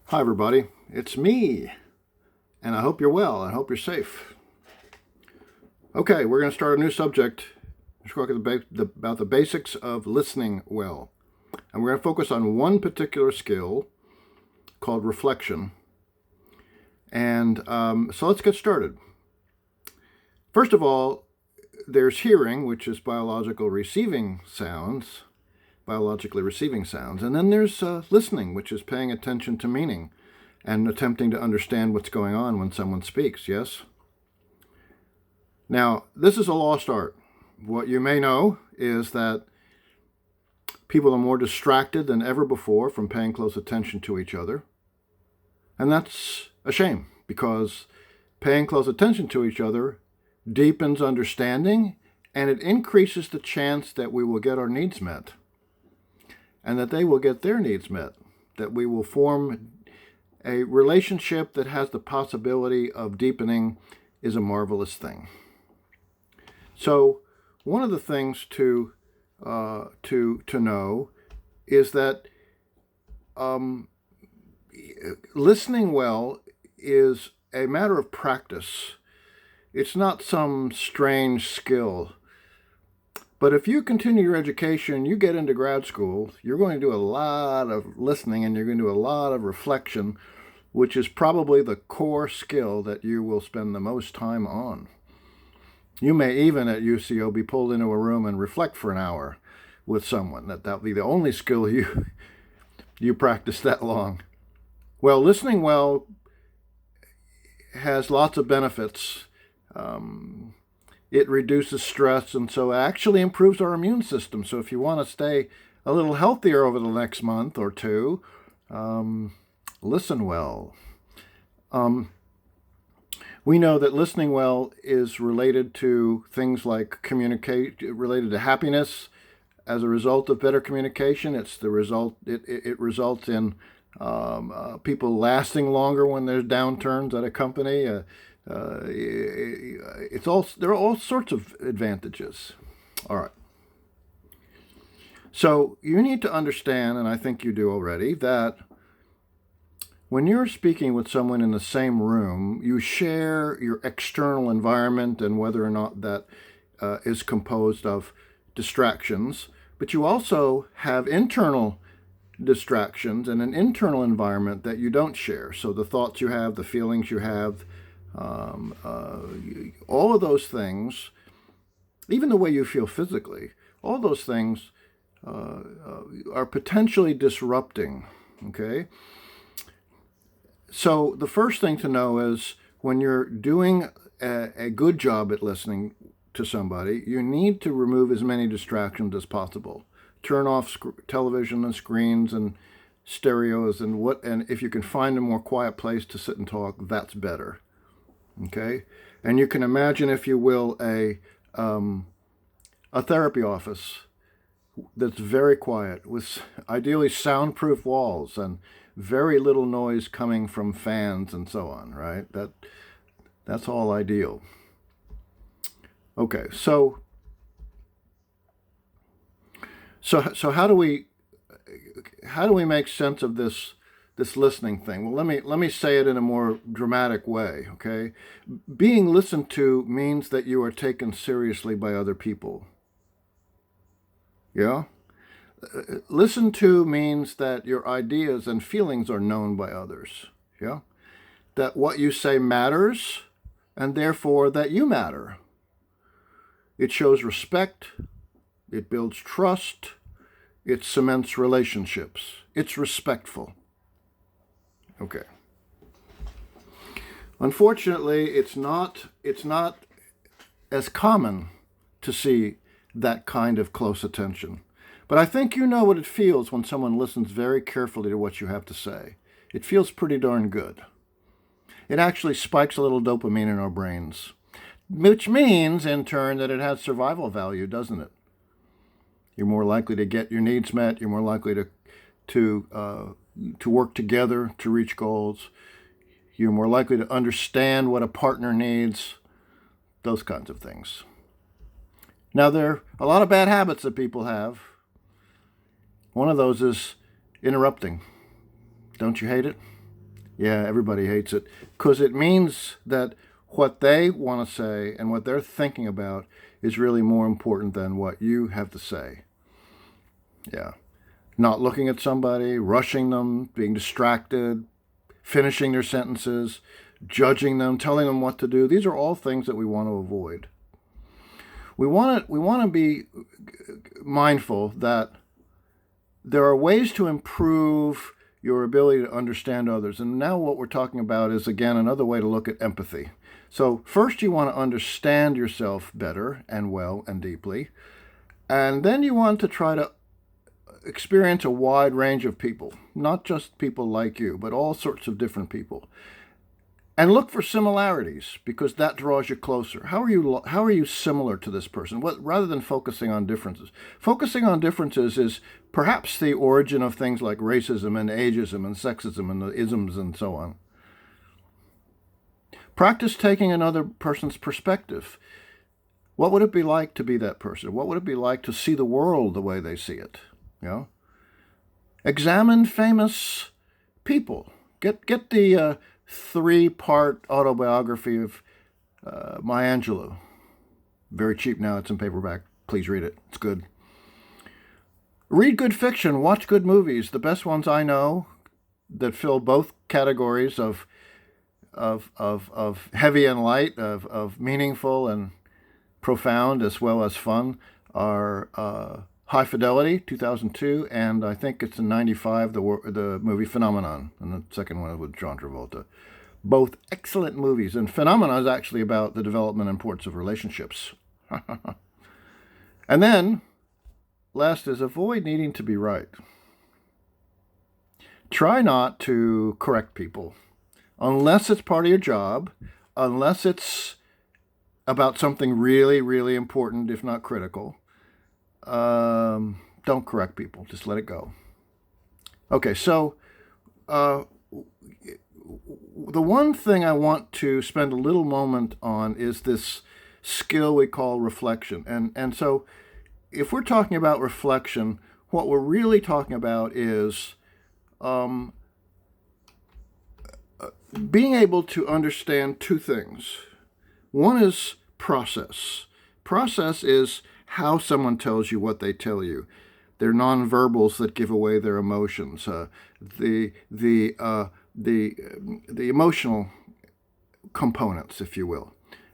Hi, everybody. It's me, and I hope you're well. I hope you're safe. Okay, we're going to start a new subject. We're talking about the basics of listening well. And we're going to focus on one particular skill called reflection. And so let's get started. First of all, there's hearing, which is biologically receiving sounds. And then there's listening, which is paying attention to meaning and attempting to understand what's going on when someone speaks, yes? Now, this is a lost art. What you may know is that people are more distracted than ever before from paying close attention to each other. And that's a shame, because paying close attention to each other deepens understanding, and it increases the chance that we will get our needs met, and that they will get their needs met, that we will form a relationship that has the possibility of deepening is a marvelous thing. So one of the things to know is that listening well is a matter of practice. It's not some strange skill. But if you continue your education, you get into grad school, you're going to do a lot of listening and you're going to do a lot of reflection, which is probably the core skill that you will spend the most time on. You may even at UCO be pulled into a room and reflect for an hour with someone. That'll be the only skill you practice that long. Well, listening well has lots of benefits. It reduces stress, and so it actually improves our immune system. So if you want to stay a little healthier over the next month or two, listen well. We know that listening well is related to things like related to happiness. As a result of better communication, it results in people lasting longer when there's downturns at a company. There are all sorts of advantages. All right. So you need to understand, and I think you do already, that when you're speaking with someone in the same room, you share your external environment and whether or not that is composed of distractions, but you also have internal distractions and an internal environment that you don't share. So the thoughts you have, the feelings you have, all of those things, even the way you feel physically, all those things are potentially disrupting, okay? So the first thing to know is when you're doing a good job at listening to somebody, you need to remove as many distractions as possible. Turn off television and screens and stereos and if you can find a more quiet place to sit and talk, that's better. Okay, and you can imagine, if you will, a therapy office that's very quiet, with ideally soundproof walls and very little noise coming from fans and so on. Right? That's all ideal. Okay, so how do we make sense of this listening thing? Well, let me say it in a more dramatic way, okay? Being listened to means that you are taken seriously by other people. Yeah? Listen to means that your ideas and feelings are known by others. Yeah? That what you say matters, and therefore that you matter. It shows respect, it builds trust, it cements relationships. It's respectful. Okay. Unfortunately, it's not as common to see that kind of close attention. But I think you know what it feels when someone listens very carefully to what you have to say. It feels pretty darn good. It actually spikes a little dopamine in our brains, which means, in turn, that it has survival value, doesn't it? You're more likely to get your needs met. You're more likely to work together to reach goals. You're more likely to understand what a partner needs, those kinds of things. Now, there are a lot of bad habits that people have. One of those is interrupting. Don't you hate it? Yeah, everybody hates it because it means that what they want to say and what they're thinking about is really more important than what you have to say. Yeah. Not looking at somebody, rushing them, being distracted, finishing their sentences, judging them, telling them what to do. These are all things that we want to avoid. We want to be mindful that there are ways to improve your ability to understand others. And now what we're talking about is, again, another way to look at empathy. So first you want to understand yourself better and well and deeply. And then you want to try to experience a wide range of people, not just people like you, but all sorts of different people. And look for similarities because that draws you closer. How are you similar to this person? Rather than focusing on differences. Focusing on differences is perhaps the origin of things like racism and ageism and sexism and the isms and so on. Practice taking another person's perspective. What would it be like to be that person? What would it be like to see the world the way they see it? You know? Examine famous people. Get the 3-part autobiography of Maya Angelou. Very cheap now. It's in paperback. Please read it. It's good. Read good fiction. Watch good movies. The best ones I know that fill both categories of heavy and light, of meaningful and profound as well as fun are High Fidelity, 2002, and I think it's in 95, the movie Phenomenon, and the second one with John Travolta. Both excellent movies, and Phenomenon is actually about the development and importance of relationships. And then, last is avoid needing to be right. Try not to correct people, unless it's part of your job, unless it's about something really, really important, if not critical. Don't correct people. Just let it go. Okay, so the one thing I want to spend a little moment on is this skill we call reflection. And so if we're talking about reflection, what we're really talking about is being able to understand two things. One is process. Process is how someone tells you what they tell you. They're nonverbals that give away their emotions. The emotional components, if you will.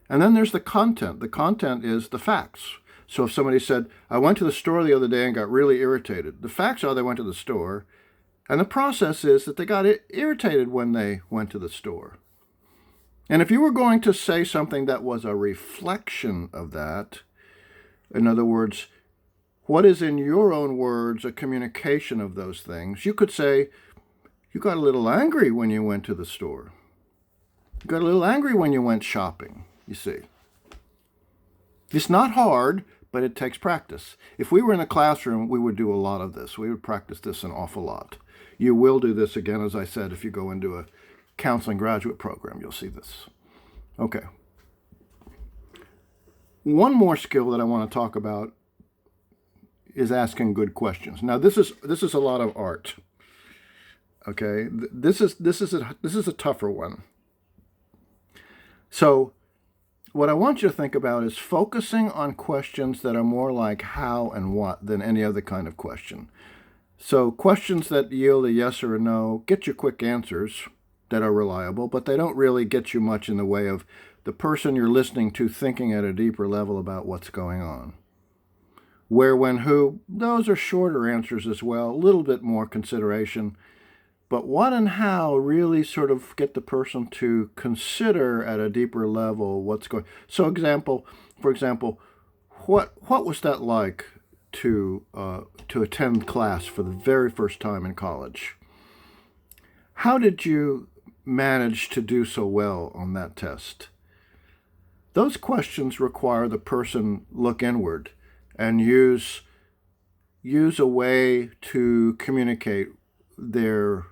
And then there's the content. The content is the facts. So if somebody said, I went to the store the other day and got really irritated, the facts are they went to the store, and the process is that they got irritated when they went to the store. And if you were going to say something that was a reflection of that, in other words, what is in your own words a communication of those things, you could say, you got a little angry when you went to the store. You got a little angry when you went shopping, you see. It's not hard, but it takes practice. If we were in a classroom, we would do a lot of this. We would practice this an awful lot. You will do this again, as I said, if you go into a counseling graduate program, you'll see this. Okay. One more skill that I want to talk about is asking good questions. Now, this is a lot of art. Okay, this is a tougher one. So, what I want you to think about is focusing on questions that are more like how and what than any other kind of question. So, questions that yield a yes or a no get you quick answers that are reliable, but they don't really get you much in the way of the person you're listening to thinking at a deeper level about what's going on. Where, when, who, those are shorter answers as well, a little bit more consideration. But what and how really sort of get the person to consider at a deeper level what's going on. So for example, what was that like to attend class for the very first time in college? How did you manage to do so well on that test? Those questions require the person look inward and use a way to communicate their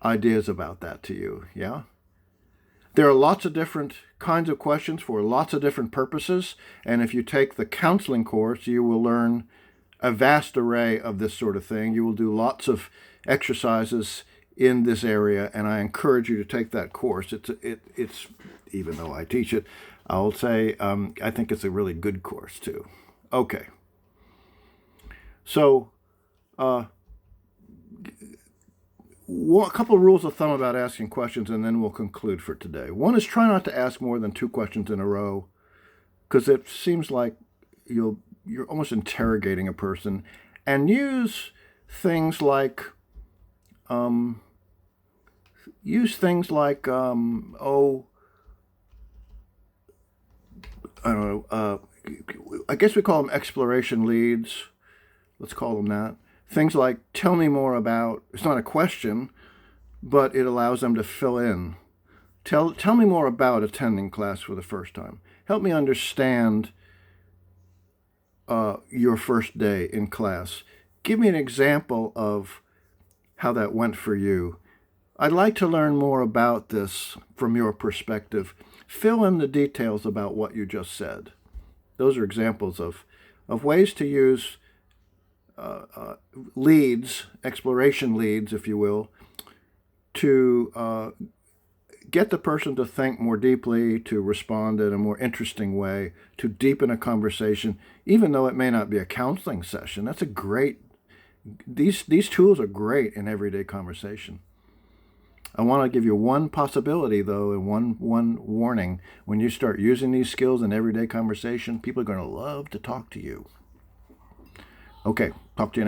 ideas about that to you, yeah? There are lots of different kinds of questions for lots of different purposes, and if you take the counseling course, you will learn a vast array of this sort of thing. You will do lots of exercises in this area, and I encourage you to take that course. It's even though I teach it, I'll say I think it's a really good course too. Okay. So, a couple of rules of thumb about asking questions, and then we'll conclude for today. One is try not to ask more than 2 questions in a row, because it seems like you're almost interrogating a person. And use things like I don't know. I guess we call them exploration leads. Let's call them that. Things like, tell me more about, it's not a question, but it allows them to fill in. Tell me more about attending class for the first time. Help me understand your first day in class. Give me an example of how that went for you. I'd like to learn more about this from your perspective. Fill in the details about what you just said. Those are examples of ways to use leads, exploration leads, if you will, to get the person to think more deeply, to respond in a more interesting way, to deepen a conversation, even though it may not be a counseling session. That's a great, these tools are great in everyday conversation. I want to give you one possibility, though, and one warning. When you start using these skills in everyday conversation, people are going to love to talk to you. Okay, talk to you next.